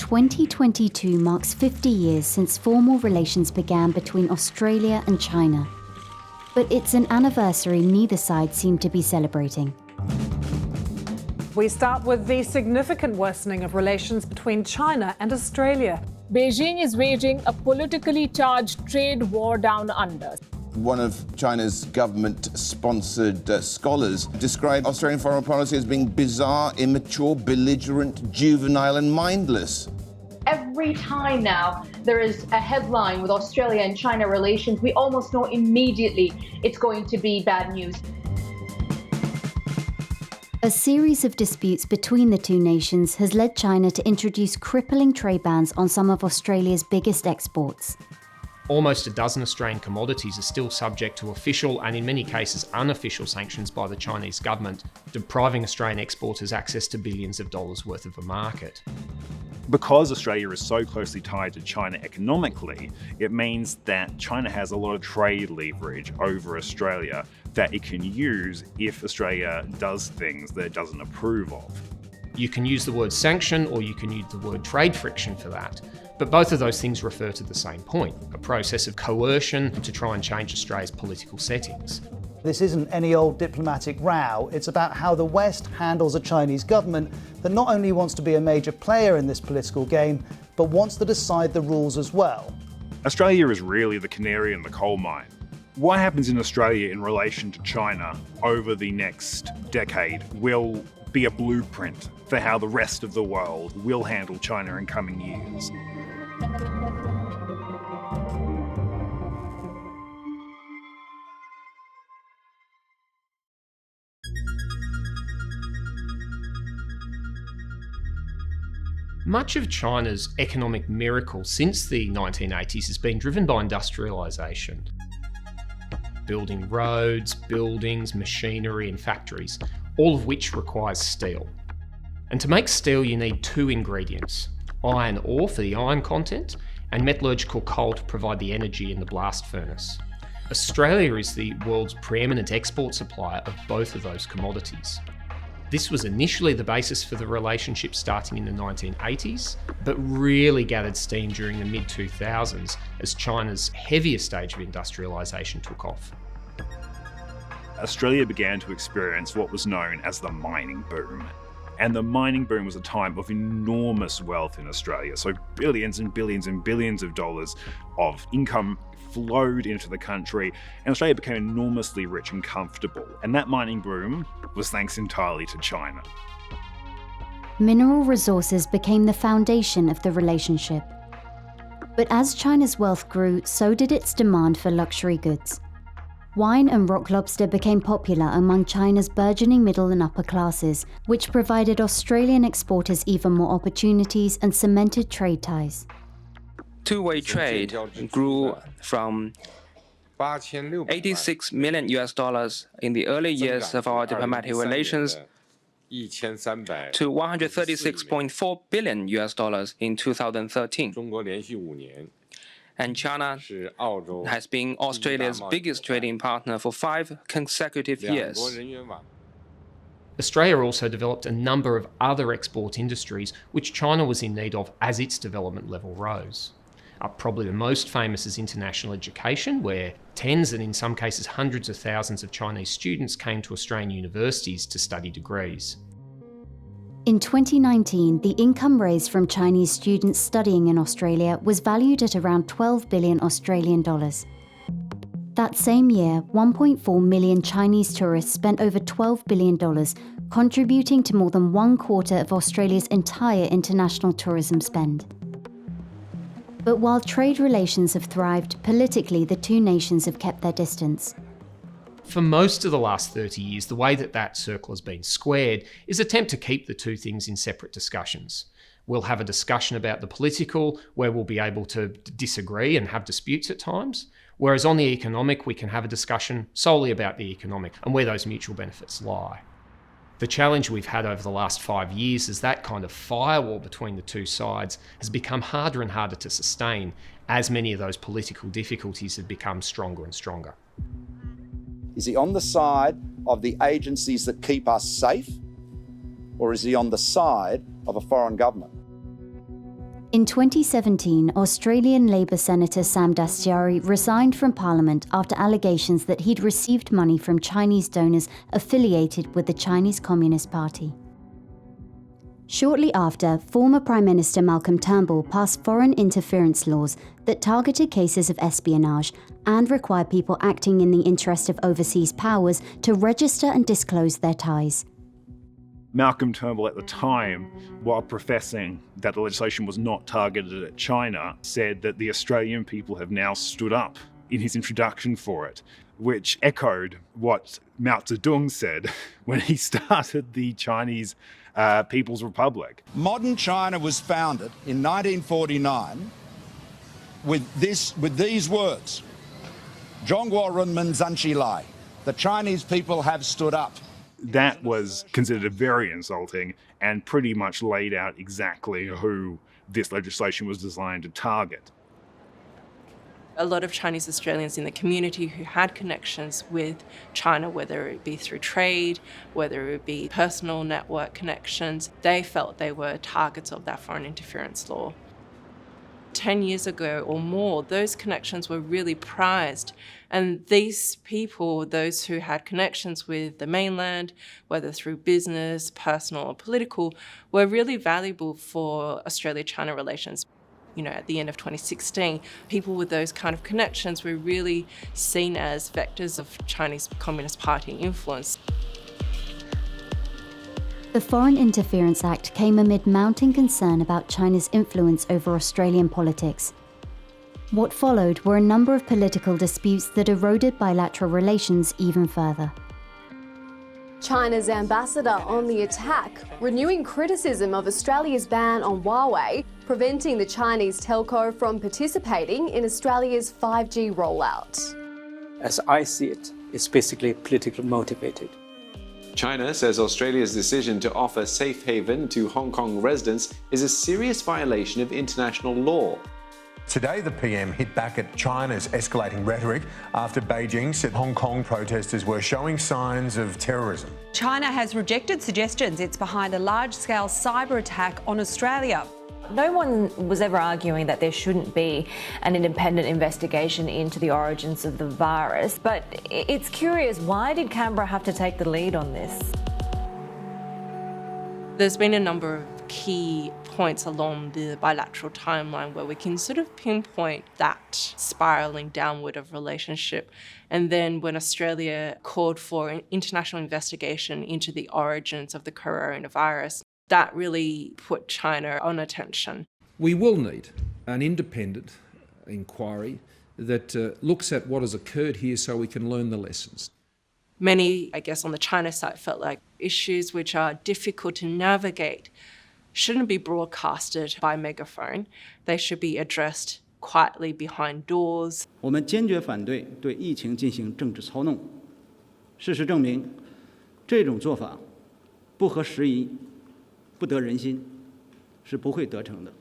2022 marks 50 years since formal relations began between Australia and China. But it's an anniversary neither side seemed to be celebrating. We start with the significant worsening of relations between China and Australia. Beijing is waging a politically charged trade war down under. One of China's government-sponsored scholars described Australian foreign policy as being bizarre, immature, belligerent, juvenile and mindless. Every time now there is a headline with Australia and China relations, we almost know immediately it's going to be bad news. A series of disputes between the two nations has led China to introduce crippling trade bans on some of Australia's biggest exports. Almost a dozen Australian commodities are still subject to official and in many cases unofficial sanctions by the Chinese government, depriving Australian exporters access to billions of dollars worth of a market. Because Australia is so closely tied to China economically, it means that China has a lot of trade leverage over Australia that it can use if Australia does things that it doesn't approve of. You can use the word sanction or you can use the word trade friction for that. But both of those things refer to the same point, a process of coercion to try and change Australia's political settings. This isn't any old diplomatic row, it's about how the West handles a Chinese government that not only wants to be a major player in this political game, but wants to decide the rules as well. Australia is really the canary in the coal mine. What happens in Australia in relation to China over the next decade will be a blueprint for how the rest of the world will handle China in coming years. Much of China's economic miracle since the 1980s has been driven by industrialisation. Building roads, buildings, machinery and factories, all of which requires steel. And to make steel you need two ingredients, iron ore for the iron content and metallurgical coal to provide the energy in the blast furnace. Australia is the world's preeminent export supplier of both of those commodities. This was initially the basis for the relationship starting in the 1980s, but really gathered steam during the mid-2000s as China's heavier stage of industrialisation took off. Australia began to experience what was known as the mining boom. And the mining boom was a time of enormous wealth in Australia. So billions and billions and billions of dollars of income flowed into the country, and Australia became enormously rich and comfortable. And that mining boom was thanks entirely to China. Mineral resources became the foundation of the relationship. But as China's wealth grew, so did its demand for luxury goods. Wine and rock lobster became popular among China's burgeoning middle and upper classes, which provided Australian exporters even more opportunities and cemented trade ties. Two-way trade grew from $86 million in the early years of our diplomatic relations to $136.4 billion in 2013. And China has been Australia's biggest trading partner for 5 consecutive years. Australia also developed a number of other export industries which China was in need of as its development level rose. Probably the most famous is international education, where tens and in some cases hundreds of thousands of Chinese students came to Australian universities to study degrees. In 2019, the income raised from Chinese students studying in Australia was valued at around 12 billion Australian dollars. That same year, 1.4 million Chinese tourists spent over $12 billion, contributing to more than 1/4 of Australia's entire international tourism spend. But while trade relations have thrived, politically the two nations have kept their distance. For most of the last 30 years, the way that circle has been squared is an attempt to keep the two things in separate discussions. We'll have a discussion about the political, where we'll be able to disagree and have disputes at times, whereas on the economic, we can have a discussion solely about the economic and where those mutual benefits lie. The challenge we've had over the last 5 years is that kind of firewall between the two sides has become harder and harder to sustain as many of those political difficulties have become stronger and stronger. Is he on the side of the agencies that keep us safe, or is he on the side of a foreign government? In 2017, Australian Labor Senator Sam Dastyari resigned from Parliament after allegations that he'd received money from Chinese donors affiliated with the Chinese Communist Party. Shortly after, former Prime Minister Malcolm Turnbull passed foreign interference laws that targeted cases of espionage and required people acting in the interest of overseas powers to register and disclose their ties. Malcolm Turnbull at the time, while professing that the legislation was not targeted at China, said that the Australian people have now stood up in his introduction for it, which echoed what Mao Zedong said when he started the Chinese People's Republic. Modern China was founded in 1949 with these words, 中国人民站起来, the Chinese people have stood up. That was considered very insulting and pretty much laid out exactly who this legislation was designed to target. A lot of Chinese Australians in the community who had connections with China, whether it be through trade, whether it be personal network connections, they felt they were targets of that foreign interference law. 10 years ago or more, those connections were really prized. And these people, those who had connections with the mainland, whether through business, personal or political, were really valuable for Australia-China relations. You know, at the end of 2016, people with those kind of connections were really seen as vectors of Chinese Communist Party influence. The Foreign Interference Act came amid mounting concern about China's influence over Australian politics. What followed were a number of political disputes that eroded bilateral relations even further. China's ambassador on the attack, renewing criticism of Australia's ban on Huawei, preventing the Chinese telco from participating in Australia's 5G rollout. As I see it, it's basically politically motivated. China says Australia's decision to offer safe haven to Hong Kong residents is a serious violation of international law. Today, the PM hit back at China's escalating rhetoric after Beijing said Hong Kong protesters were showing signs of terrorism. China has rejected suggestions it's behind a large-scale cyber attack on Australia. No one was ever arguing that there shouldn't be an independent investigation into the origins of the virus, but it's curious, why did Canberra have to take the lead on this? There's been a number of key points along the bilateral timeline where we can sort of pinpoint that spiraling downward of relationship. And then when Australia called for an international investigation into the origins of the coronavirus, that really put China on attention. We will need an independent inquiry that looks at what has occurred here so we can learn the lessons. Many, I guess, on the China side felt like issues which are difficult to navigate shouldn't be broadcasted by megaphone. They should be addressed quietly behind doors. 我们坚决反对对疫情进行政治操弄。事实证明，这种做法不合时宜。 不得人心，是不会得逞的。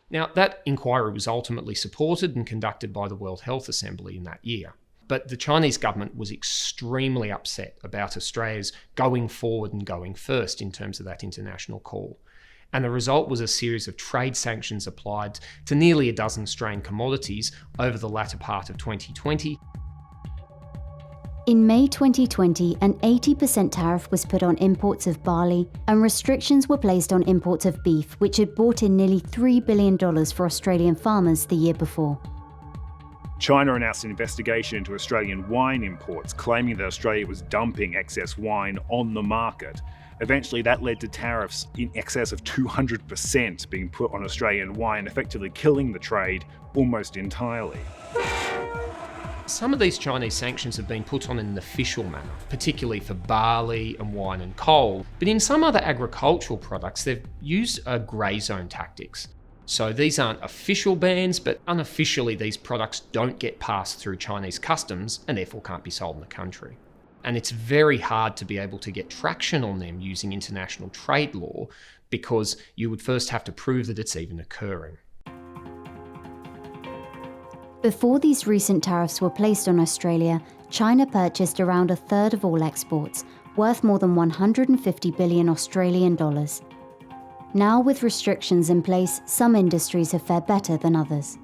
Now, that inquiry was ultimately supported and conducted by the World Health Assembly in that year. But the Chinese government was extremely upset about Australia's going forward and going first in terms of that international call. And the result was a series of trade sanctions applied to nearly a dozen Australian commodities over the latter part of 2020. In May 2020, an 80% tariff was put on imports of barley, and restrictions were placed on imports of beef, which had brought in nearly $3 billion for Australian farmers the year before. China announced an investigation into Australian wine imports, claiming that Australia was dumping excess wine on the market. Eventually, that led to tariffs in excess of 200% being put on Australian wine, effectively killing the trade almost entirely. Some of these Chinese sanctions have been put on in an official manner, particularly for barley and wine and coal. But in some other agricultural products, they've used grey zone tactics. So these aren't official bans, but unofficially these products don't get passed through Chinese customs and therefore can't be sold in the country. And it's very hard to be able to get traction on them using international trade law because you would first have to prove that it's even occurring. Before these recent tariffs were placed on Australia, China purchased around a third of all exports, worth more than 150 billion Australian dollars. Now, with restrictions in place, some industries have fared better than others.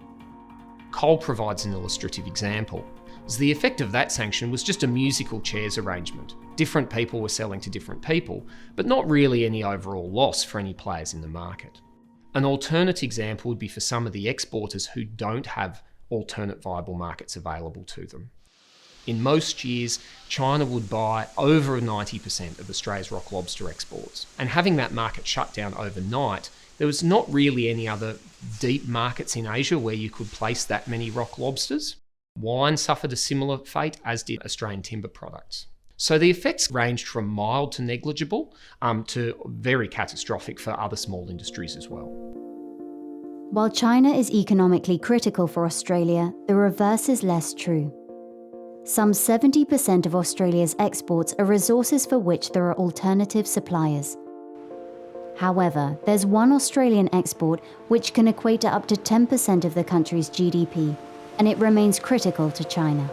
Coal provides an illustrative example, as the effect of that sanction was just a musical chairs arrangement. Different people were selling to different people, but not really any overall loss for any players in the market. An alternate example would be for some of the exporters who don't have alternate viable markets available to them. In most years, China would buy over 90% of Australia's rock lobster exports. And having that market shut down overnight, there was not really any other deep markets in Asia where you could place that many rock lobsters. Wine suffered a similar fate, as did Australian timber products. So the effects ranged from mild to negligible to very catastrophic for other small industries as well. While China is economically critical for Australia, the reverse is less true. Some 70% of Australia's exports are resources for which there are alternative suppliers. However, there's one Australian export which can equate to up to 10% of the country's GDP, and it remains critical to China.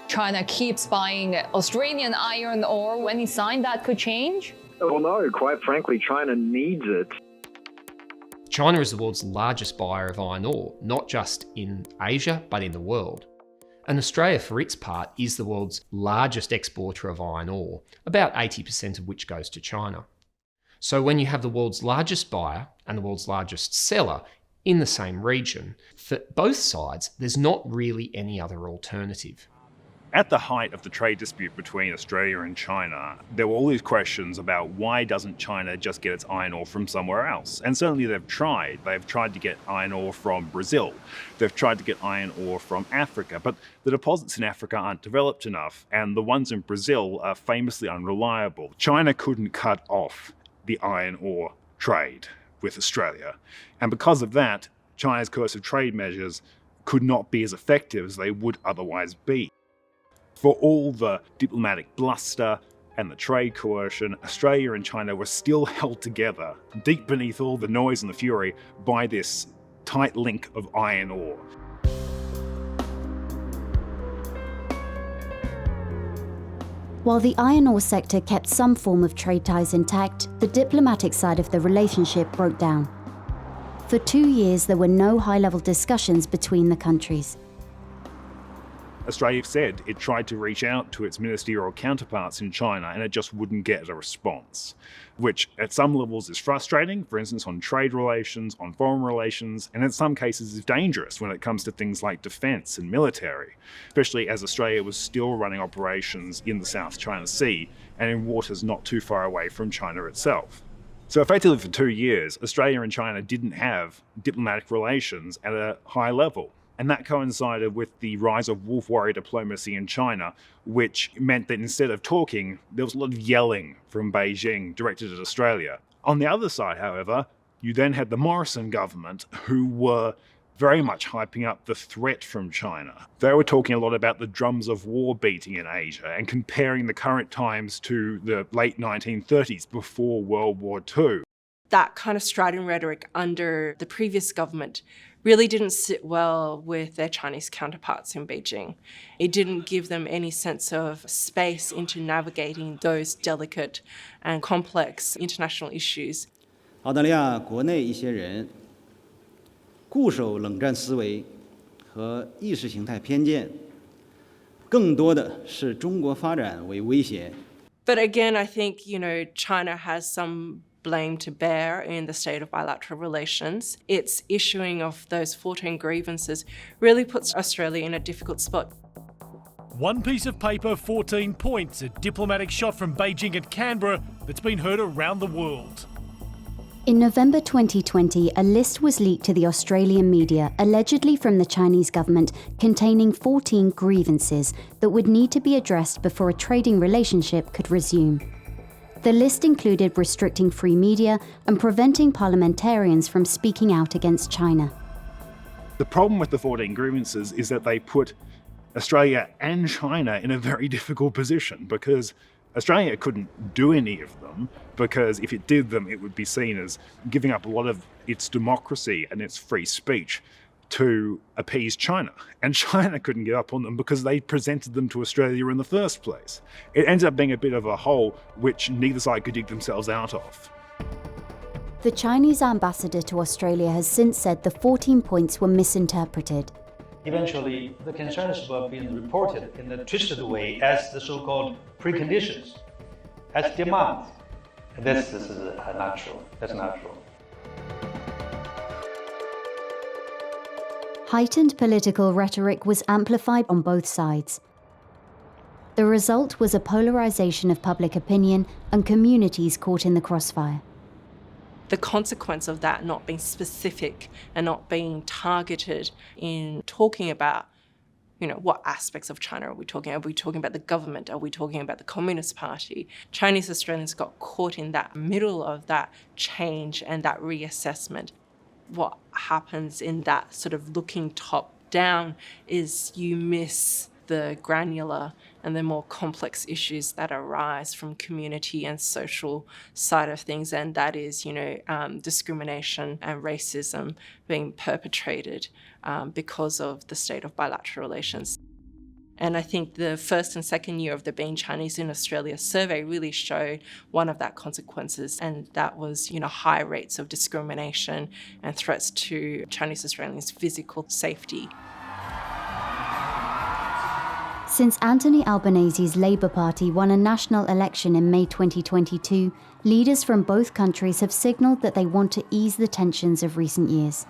China keeps buying Australian iron ore. When he signed, that could change? Well, no, quite frankly, China needs it. China is the world's largest buyer of iron ore, not just in Asia, but in the world. And Australia, for its part, is the world's largest exporter of iron ore, about 80% of which goes to China. So when you have the world's largest buyer and the world's largest seller in the same region, for both sides, there's not really any other alternative. At the height of the trade dispute between Australia and China, there were all these questions about why doesn't China just get its iron ore from somewhere else? And certainly they've tried. They've tried to get iron ore from Brazil. They've tried to get iron ore from Africa. But the deposits in Africa aren't developed enough, and the ones in Brazil are famously unreliable. China couldn't cut off the iron ore trade with Australia. And because of that, China's coercive trade measures could not be as effective as they would otherwise be. For all the diplomatic bluster and the trade coercion, Australia and China were still held together, deep beneath all the noise and the fury, by this tight link of iron ore. While the iron ore sector kept some form of trade ties intact, the diplomatic side of the relationship broke down. For 2 years, there were no high-level discussions between the countries. Australia said it tried to reach out to its ministerial counterparts in China and it just wouldn't get a response, which at some levels is frustrating, for instance on trade relations, on foreign relations, and in some cases is dangerous when it comes to things like defence and military, especially as Australia was still running operations in the South China Sea and in waters not too far away from China itself. So effectively for 2 years, Australia and China didn't have diplomatic relations at a high level. And that coincided with the rise of wolf warrior diplomacy in China, which meant that instead of talking, there was a lot of yelling from Beijing directed at Australia. On the other side, however, you then had the Morrison government, who were very much hyping up the threat from China. They were talking a lot about the drums of war beating in Asia and comparing the current times to the late 1930s before World War II. That kind of strident rhetoric under the previous government really didn't sit well with their Chinese counterparts in Beijing. It didn't give them any sense of space into navigating those delicate and complex international issues. 澳大利亚国内一些人固守冷战思维和意识形态偏见，更多的是中国发展为威胁。 But again, I think, China has some blame to bear in the state of bilateral relations. Its issuing of those 14 grievances really puts Australia in a difficult spot. One piece of paper, 14 points, a diplomatic shot from Beijing and Canberra that's been heard around the world. In November 2020, a list was leaked to the Australian media, allegedly from the Chinese government, containing 14 grievances that would need to be addressed before a trading relationship could resume. The list included restricting free media and preventing parliamentarians from speaking out against China. The problem with the 14 grievances is that they put Australia and China in a very difficult position, because Australia couldn't do any of them, because if it did them, it would be seen as giving up a lot of its democracy and its free speech to appease China. And China couldn't give up on them because they presented them to Australia in the first place. It ended up being a bit of a hole which neither side could dig themselves out of. The Chinese ambassador to Australia has since said the 14 points were misinterpreted. Eventually, the concerns were being reported in a twisted way as the so-called preconditions, as demands. This is natural. That's natural. Heightened political rhetoric was amplified on both sides. The result was a polarization of public opinion and communities caught in the crossfire. The consequence of that not being specific and not being targeted in talking about, what aspects of China are we talking about? Are we talking about the government? Are we talking about the Communist Party? Chinese Australians got caught in that middle of that change and that reassessment. What happens in that sort of looking top down is you miss the granular and the more complex issues that arise from community and social side of things, and that is, discrimination and racism being perpetrated because of the state of bilateral relations. And I think the first and second year of the Being Chinese in Australia survey really showed one of that consequences, and that was, high rates of discrimination and threats to Chinese Australians' physical safety. Since Anthony Albanese's Labour Party won a national election in May 2022, leaders from both countries have signalled that they want to ease the tensions of recent years.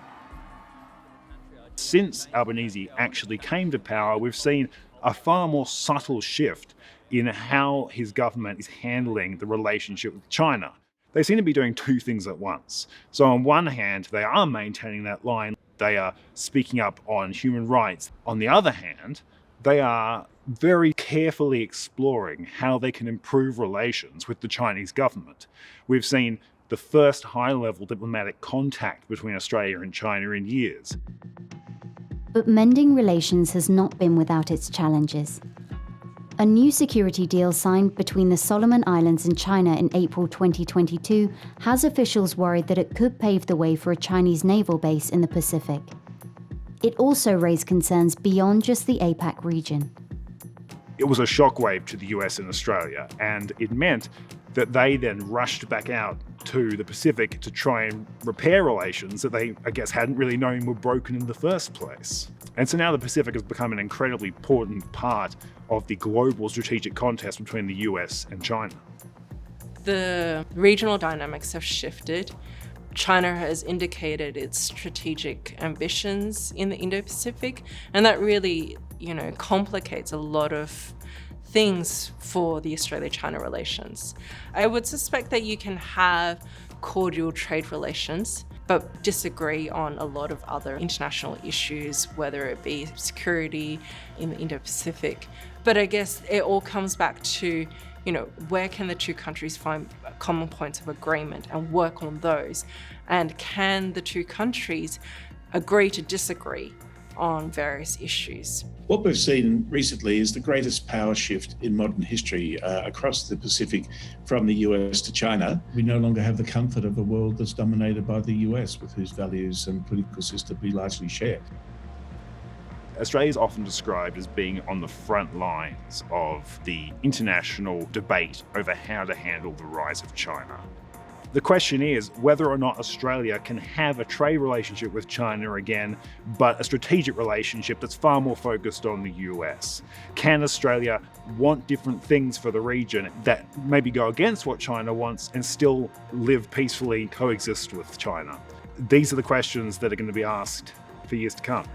Since Albanese actually came to power, we've seen a far more subtle shift in how his government is handling the relationship with China. They seem to be doing two things at once. So on one hand, they are maintaining that line. They are speaking up on human rights. On the other hand, they are very carefully exploring how they can improve relations with the Chinese government. We've seen the first high-level diplomatic contact between Australia and China in years. But mending relations has not been without its challenges. A new security deal signed between the Solomon Islands and China in April 2022 has officials worried that it could pave the way for a Chinese naval base in the Pacific. It also raised concerns beyond just the APAC region. It was a shockwave to the US and Australia, and it meant that they then rushed back out to the Pacific to try and repair relations that they, hadn't really known were broken in the first place. And so now the Pacific has become an incredibly important part of the global strategic contest between the US and China. The regional dynamics have shifted. China has indicated its strategic ambitions in the Indo-Pacific, and that really, complicates a lot of things for the Australia-China relations. I would suspect that you can have cordial trade relations, but disagree on a lot of other international issues, whether it be security in the Indo-Pacific. But I guess it all comes back to, where can the two countries find common points of agreement and work on those? And can the two countries agree to disagree on various issues? What we've seen recently is the greatest power shift in modern history across the Pacific from the US to China. We no longer have the comfort of a world that's dominated by the US, with whose values and political system we largely share. Australia is often described as being on the front lines of the international debate over how to handle the rise of China. The question is whether or not Australia can have a trade relationship with China again, but a strategic relationship that's far more focused on the US. Can Australia want different things for the region that maybe go against what China wants and still live peacefully, coexist with China? These are the questions that are going to be asked for years to come.